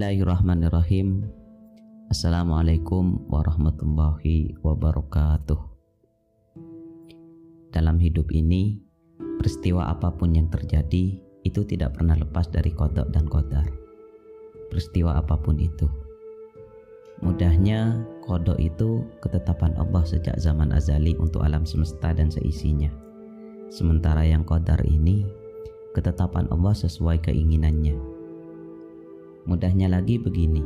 Bismillahirrahmanirrahim. Assalamualaikum warahmatullahi wabarakatuh. Dalam hidup ini, peristiwa apapun yang terjadi itu tidak pernah lepas dari qada dan qadar. Peristiwa apapun itu. Mudahnya, qada itu ketetapan Allah sejak zaman azali untuk alam semesta dan seisinya. Sementara yang qadar ini, ketetapan Allah sesuai keinginannya. Mudahnya lagi begini,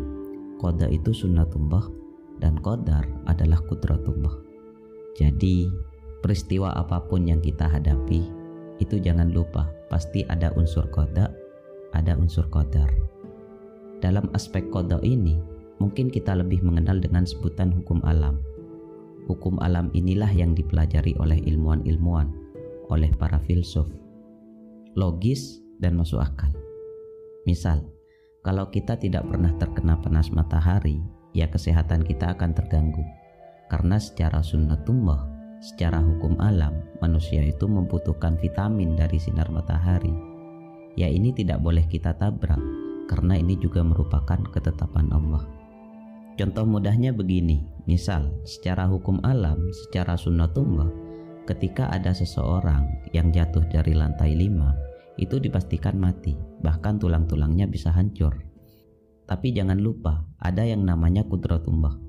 qada itu sunnatullah dan qadar adalah qudratullah. Jadi peristiwa apapun yang kita hadapi itu jangan lupa pasti ada unsur qada, ada unsur qadar. Dalam aspek qada ini mungkin kita lebih mengenal dengan sebutan hukum alam. Hukum alam inilah yang dipelajari oleh ilmuwan-ilmuwan, oleh para filsuf, logis dan masuk akal. Misal, kalau kita tidak pernah terkena panas matahari, ya kesehatan kita akan terganggu. Karena secara sunnatullah, secara hukum alam, manusia itu membutuhkan vitamin dari sinar matahari. Ya ini tidak boleh kita tabrak, karena ini juga merupakan ketetapan Allah. Contoh mudahnya begini, misal secara hukum alam, secara sunnatullah, ketika ada seseorang yang jatuh dari lantai 5, itu dipastikan mati, bahkan tulang-tulangnya bisa hancur. Tapi jangan lupa, ada yang namanya qudratullah,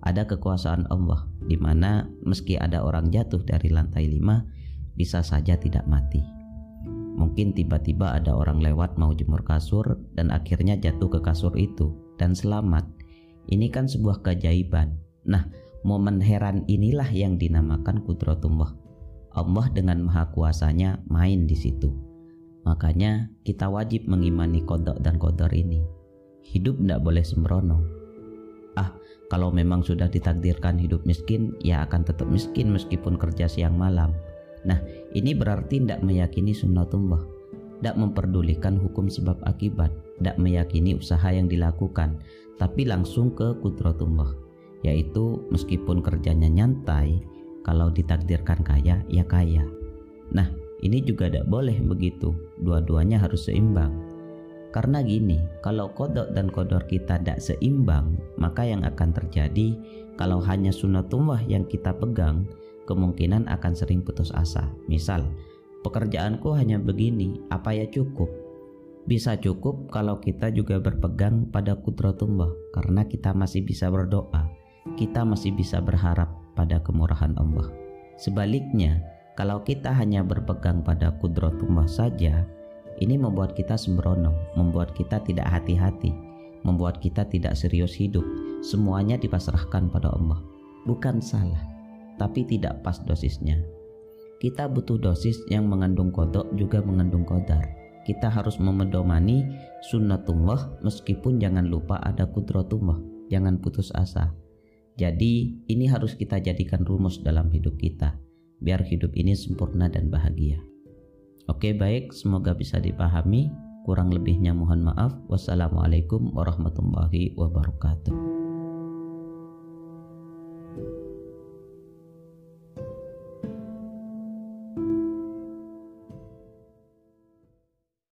ada kekuasaan Allah, di mana meski ada orang jatuh dari lantai 5, bisa saja tidak mati. Mungkin tiba-tiba ada orang lewat mau jemur kasur, dan akhirnya jatuh ke kasur itu, dan selamat. Ini kan sebuah keajaiban. Nah, momen heran inilah yang dinamakan qudratullah. Allah dengan maha kuasanya main di situ. Makanya kita wajib mengimani qada dan qadar ini. Hidup tidak boleh sembrono. Kalau memang sudah ditakdirkan hidup miskin, ya akan tetap miskin meskipun kerja siang malam. Nah, ini berarti tidak meyakini sunnatullah, tidak memperdulikan hukum sebab akibat, tidak meyakini usaha yang dilakukan, tapi langsung ke qudratullah, yaitu meskipun kerjanya nyantai, kalau ditakdirkan kaya, ya kaya. Nah, ini juga tidak boleh begitu, dua-duanya harus seimbang. Karena gini, kalau qada dan qadar kita tidak seimbang, maka yang akan terjadi kalau hanya sunnatullah yang kita pegang, kemungkinan akan sering putus asa. Misal, pekerjaanku hanya begini, apa ya cukup? Bisa cukup kalau kita juga berpegang pada qudratullah, karena kita masih bisa berdoa, kita masih bisa berharap pada kemurahan Allah. Sebaliknya, kalau kita hanya berpegang pada qudratullah saja, ini membuat kita sembrono, membuat kita tidak hati-hati, membuat kita tidak serius hidup. Semuanya dipasrahkan pada Allah. Bukan salah, tapi tidak pas dosisnya. Kita butuh dosis yang mengandung qada juga mengandung qadar. Kita harus memedomani sunnatullah meskipun jangan lupa ada qudratullah. Jangan putus asa. Jadi ini harus kita jadikan rumus dalam hidup kita, biar hidup ini sempurna dan bahagia. Oke, baik, semoga bisa dipahami. Kurang lebihnya mohon maaf. Wassalamualaikum warahmatullahi wabarakatuh.